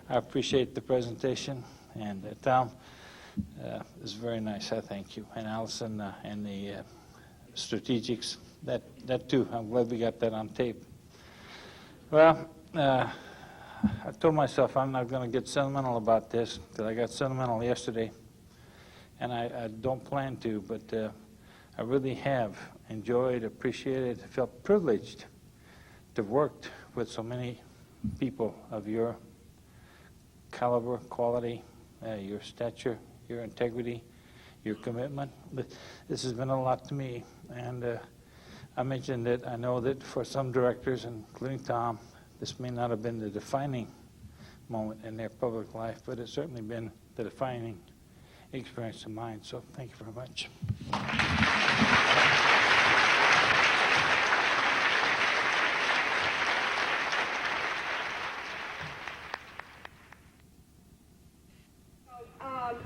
I appreciate the presentation. And Tom, it was very nice. I thank you. And Allison and the strategics, that too. I'm glad we got that on tape. Well, I told myself I'm not going to get sentimental about this because I got sentimental yesterday, and I don't plan to, but I really have enjoyed, appreciated, felt privileged to have worked with so many people of your caliber, quality, your stature, your integrity, your commitment. This has been a lot to me, and I mentioned that I know that for some directors, including Tom, this may not have been the defining moment in their public life, but it's certainly been the defining experience of mine, so thank you very much.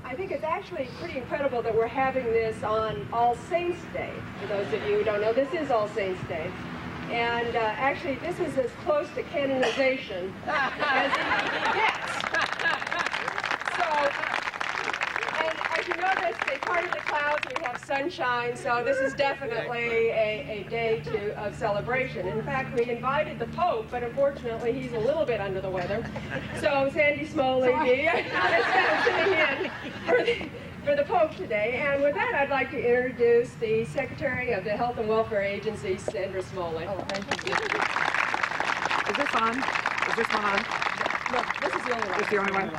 I think it's actually pretty incredible that we're having this on All Saints Day. For those of you who don't know, this is All Saints Day. And actually, this is as close to canonization as it gets. So, and as you notice, they parted the clouds, we have sunshine, so this is definitely a day of celebration. In fact, we invited the Pope, but unfortunately, he's a little bit under the weather. So Sandy Smoley is sitting in for the Pope today. And with that, I'd like to introduce the Secretary of the Health and Welfare Agency, Sandra Smoley. Oh, thank you. Is this on? Is this one on? No, this is the only one. This is the only one?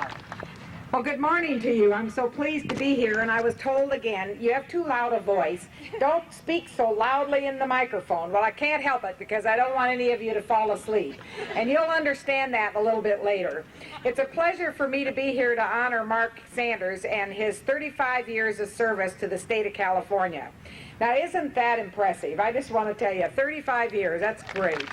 Well, good morning to you. I'm so pleased to be here, and I was told again, you have too loud a voice. Don't speak so loudly in the microphone. Well, I can't help it because I don't want any of you to fall asleep. And you'll understand that a little bit later. It's a pleasure for me to be here to honor Mark Sanders and his 35 years of service to the state of California. Now, isn't that impressive? I just want to tell you, 35 years, that's great.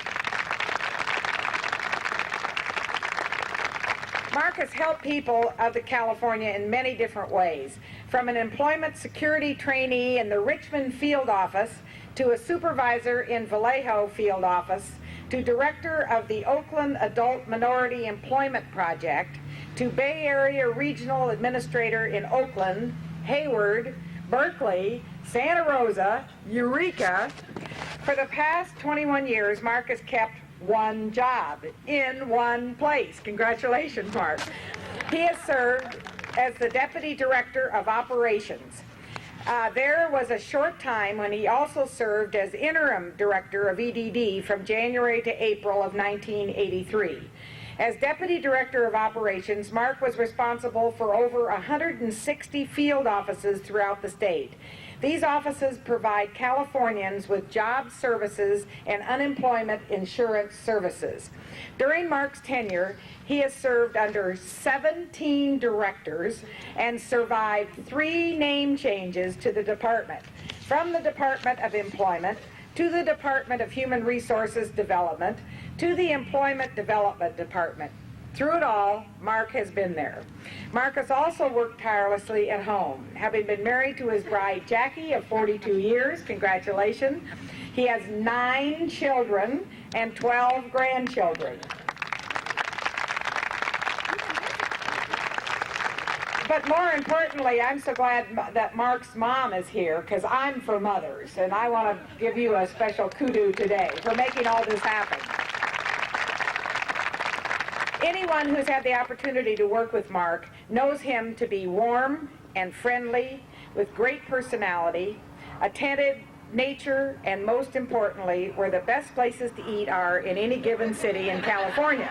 Mark has helped people of the California in many different ways, from an employment security trainee in the Richmond field office to a supervisor in Vallejo field office to director of the Oakland Adult Minority Employment Project to Bay Area Regional Administrator in Oakland, Hayward, Berkeley, Santa Rosa, Eureka. For the past 21 years, Mark has kept one job in one place. Congratulations, Mark. He has served as the Deputy Director of Operations. There was a short time when he also served as Interim Director of EDD from January to April of 1983. As Deputy Director of Operations, Mark was responsible for over 160 field offices throughout the state. These offices provide Californians with job services and unemployment insurance services. During Mark's tenure, he has served under 17 directors and survived 3 name changes to the department, from the Department of Employment to the Department of Human Resources Development to the Employment Development Department. Through it all, Mark has been there. Mark has also worked tirelessly at home, having been married to his bride Jackie of 42 years. Congratulations. He has 9 children and 12 grandchildren. But more importantly, I'm so glad that Mark's mom is here because I'm for mothers, and I want to give you a special kudos today for making all this happen. Anyone who's had the opportunity to work with Mark knows him to be warm and friendly, with great personality, attentive nature, and most importantly, where the best places to eat are in any given city in California.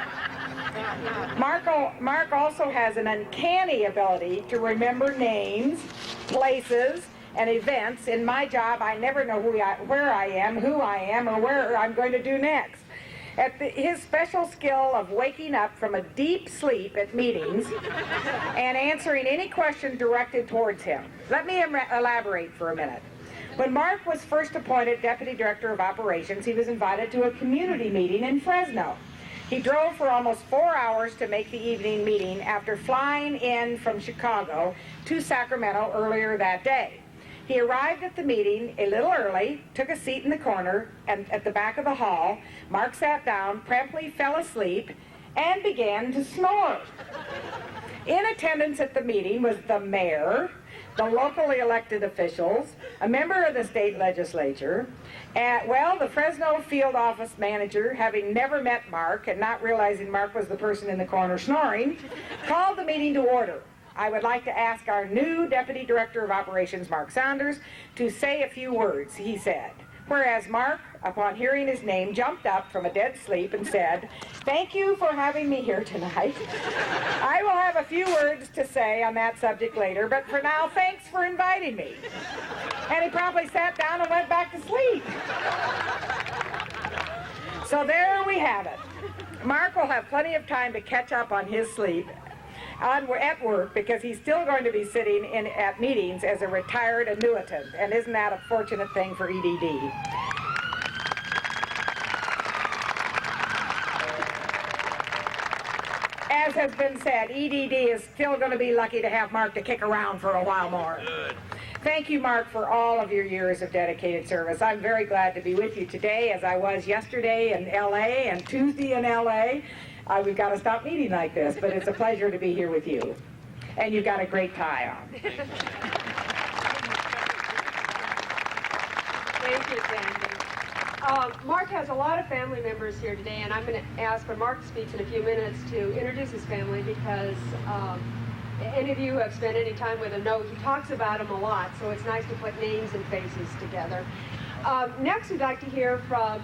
Mark also has an uncanny ability to remember names, places, and events. In my job, I never know where I am, who I am, or where I'm going to do next. His special skill of waking up from a deep sleep at meetings and answering any question directed towards him. Let me elaborate for a minute. When Mark was first appointed Deputy Director of Operations, he was invited to a community meeting in Fresno. He drove for almost 4 hours to make the evening meeting after flying in from Chicago to Sacramento earlier that day. He arrived at the meeting a little early, took a seat in the corner and at the back of the hall. Mark sat down, promptly fell asleep, and began to snore. In attendance at the meeting was the mayor, the locally elected officials, a member of the state legislature, the Fresno field office manager, having never met Mark and not realizing Mark was the person in the corner snoring, called the meeting to order. I would like to ask our new Deputy Director of Operations, Mark Sanders, to say a few words, he said. Whereas Mark, upon hearing his name, jumped up from a dead sleep and said, "Thank you for having me here tonight. I will have a few words to say on that subject later, but for now, thanks for inviting me." And he promptly sat down and went back to sleep. So there we have it. Mark will have plenty of time to catch up on his sleep at work because he's still going to be sitting at meetings as a retired annuitant. And isn't that a fortunate thing for EDD? As has been said, EDD is still going to be lucky to have Mark to kick around for a while more. Good. Thank you, Mark, for all of your years of dedicated service. I'm very glad to be with you today, as I was yesterday in L.A. and Tuesday in L.A. We've got to stop meeting like this, but it's a pleasure to be here with you. And you've got a great tie on. Thank you, Sandy. Mark has a lot of family members here today, and I'm going to ask when Mark speaks in a few minutes to introduce his family because any of you who have spent any time with him know he talks about them a lot, so it's nice to put names and faces together. Next, we'd like to hear from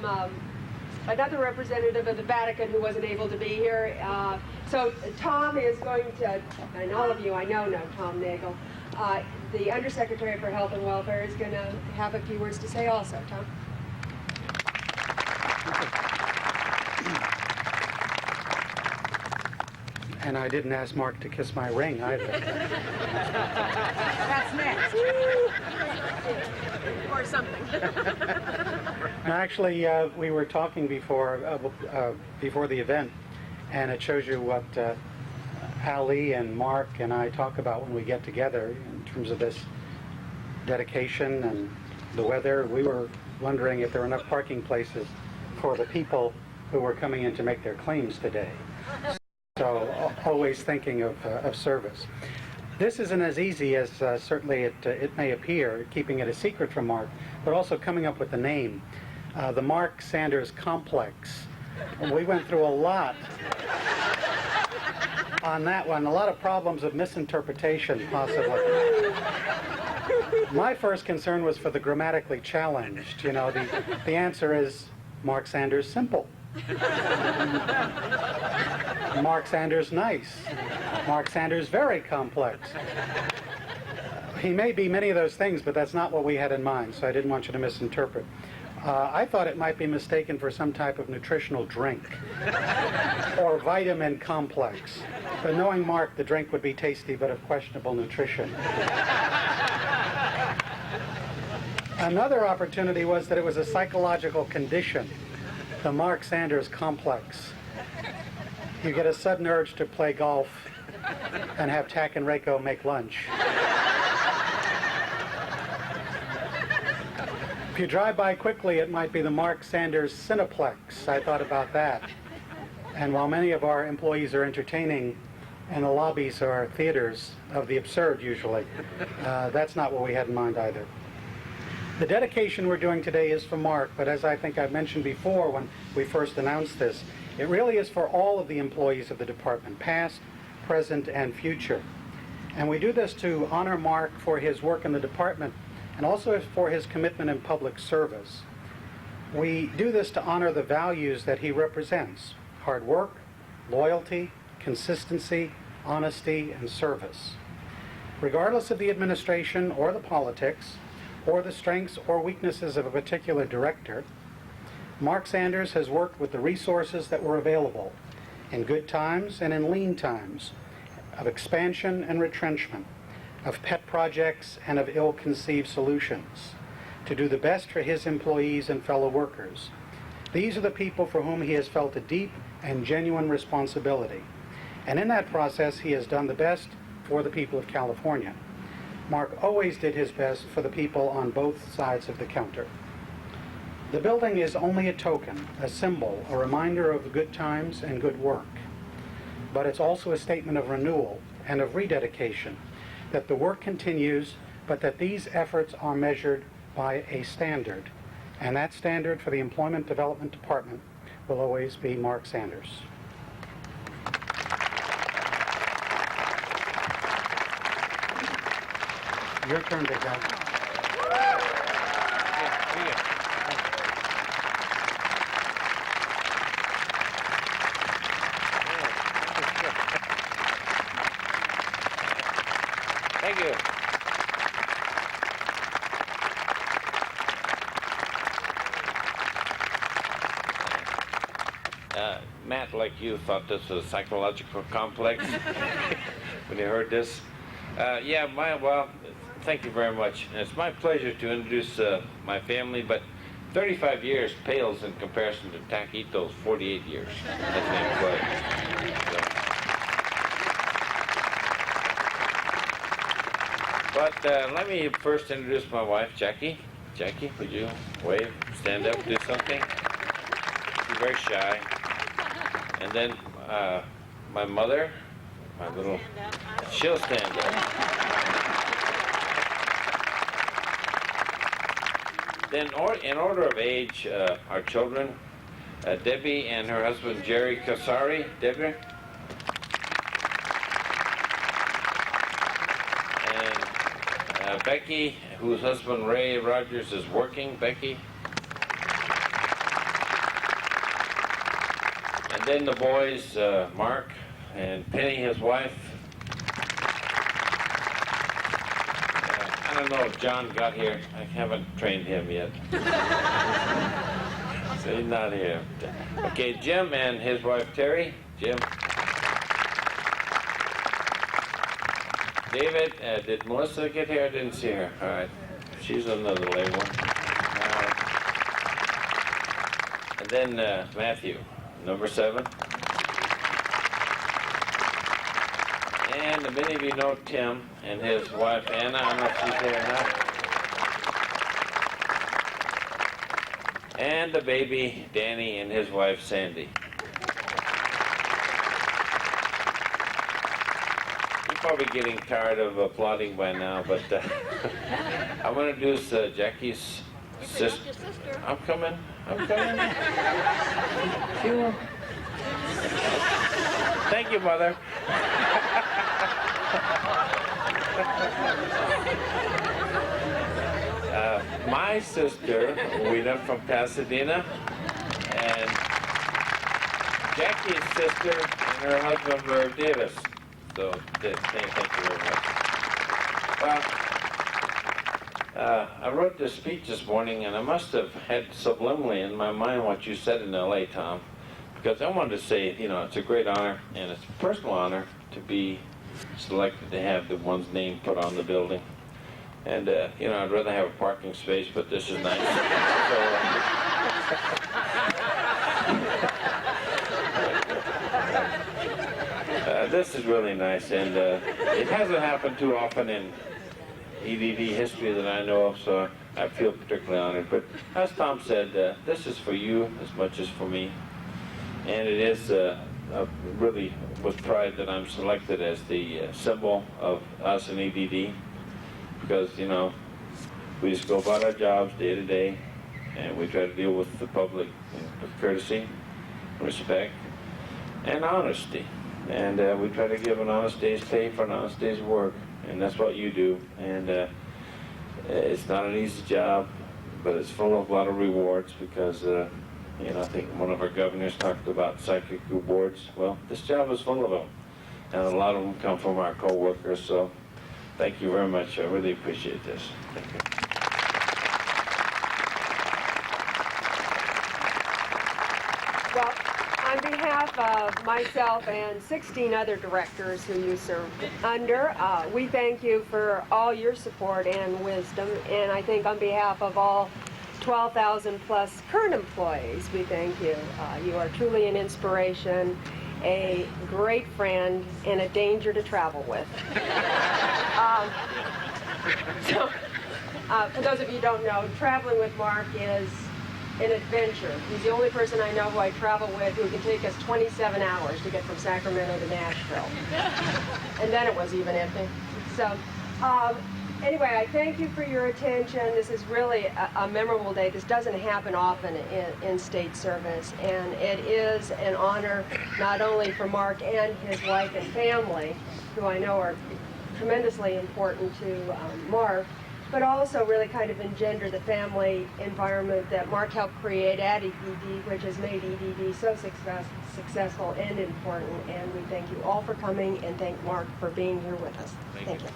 another representative of the Vatican who wasn't able to be here. So Tom is going to, and all of you I know Tom Nagle, the Undersecretary for Health and Welfare is going to have a few words to say also. Tom? And I didn't ask Mark to kiss my ring either. That's next. Or something. Actually, we were talking before the event, and it shows you what Ali and Mark and I talk about when we get together in terms of this dedication and the weather. We were wondering if there were enough parking places for the people who were coming in to make their claims today. So always thinking of service. This isn't as easy as certainly it may appear, keeping it a secret from Mark, but also coming up with the name. The Mark Sanders Complex. We went through a lot on that one, a lot of problems of misinterpretation, possibly. My first concern was for the grammatically challenged. You know, the answer is Mark Sanders Simple. Mark Sanders Nice. Mark Sanders Very Complex. He may be many of those things, but that's not what we had in mind, so I didn't want you to misinterpret. I thought it might be mistaken for some type of nutritional drink or vitamin complex. But knowing Mark, the drink would be tasty but of questionable nutrition. Another opportunity was that it was a psychological condition, the Mark Sanders Complex. You get a sudden urge to play golf and have Tack and Rayco make lunch. If you drive by quickly, it might be the Mark Sanders Cineplex. I thought about that. And while many of our employees are entertaining and the lobbies are theaters of the absurd usually, that's not what we had in mind either. The dedication we're doing today is for Mark, but as I think I've mentioned before when we first announced this, it really is for all of the employees of the department, past, present, and future. And we do this to honor Mark for his work in the department and also for his commitment in public service. We do this to honor the values that he represents: hard work, loyalty, consistency, honesty, and service. Regardless of the administration or the politics, or the strengths or weaknesses of a particular director, Mark Sanders has worked with the resources that were available in good times and in lean times, of expansion and retrenchment, of pet projects and of ill-conceived solutions, to do the best for his employees and fellow workers. These are the people for whom he has felt a deep and genuine responsibility. And in that process, he has done the best for the people of California. Mark always did his best for the people on both sides of the counter. The building is only a token, a symbol, a reminder of good times and good work. But it's also a statement of renewal and of rededication, that the work continues, but that these efforts are measured by a standard. And that standard for the Employment Development Department will always be Mark Sanders. Your turn, big guy. Thank you. Matt, like you, thought this was a psychological complex when you heard this. Well, thank you very much. And it's my pleasure to introduce my family, but 35 years pales in comparison to Taquito's 48 years as an employee. But let me first introduce my wife, Jackie. Jackie, would you wave, stand up, do something? She's very shy. And then my mother, my little, she'll stand up. Then in order of age, our children, Debbie and her husband, Jerry Casari. Debbie? And Becky, whose husband, Ray Rogers, is working. Becky? And then the boys, Mark and Penny, his wife. I don't know if John got here. I haven't trained him yet. So he's not here. Okay, Jim and his wife Terry. Jim. David, did Melissa get here? I didn't see her. All right. She's another label. And then Matthew, number 7. And many of you know Tim and his wife Anna. I don't know if she's here or not. And the baby Danny and his wife Sandy. You're probably getting tired of applauding by now, but I want to introduce Jackie's sister. I'm coming. Thank you, Mother. My sister, we live from Pasadena, and Jackie's sister and her husband were Davis. So, thank you very much. Well, I wrote this speech this morning, and I must have had subliminally in my mind what you said in L.A., Tom, because I wanted to say, you know, it's a great honor, and it's a personal honor to be selected to have the one's name put on the building. And, you know, I'd rather have a parking space, but this is nice. This is really nice, and it hasn't happened too often in EDD history that I know of, so I feel particularly honored. But as Tom said, this is for you as much as for me. And it is really with pride that I'm selected as the symbol of us in EDD. Because, you know, we just go about our jobs day to day, and we try to deal with the public with courtesy, respect, and honesty. And we try to give an honest day's pay for an honest day's work, and that's what you do. And it's not an easy job, but it's full of a lot of rewards because, you know, I think one of our governors talked about psychic rewards. Well, this job is full of them, and a lot of them come from our co-workers, so thank you very much. I really appreciate this. Thank you. Well, on behalf of myself and 16 other directors who you served under, we thank you for all your support and wisdom. And I think on behalf of all 12,000 plus current employees, we thank you. You are truly an inspiration, a great friend, and a danger to travel with. For those of you who don't know, traveling with Mark is an adventure. He's the only person I know who I travel with who can take us 27 hours to get from Sacramento to Nashville. And then it was even empty. So, anyway, I thank you for your attention. This is really a memorable day. This doesn't happen often in state service, and it is an honor not only for Mark and his wife and family, who I know are tremendously important to Mark, but also really kind of engender the family environment that Mark helped create at EDD, which has made EDD so successful and important. And we thank you all for coming, and thank Mark for being here with us. Thank you.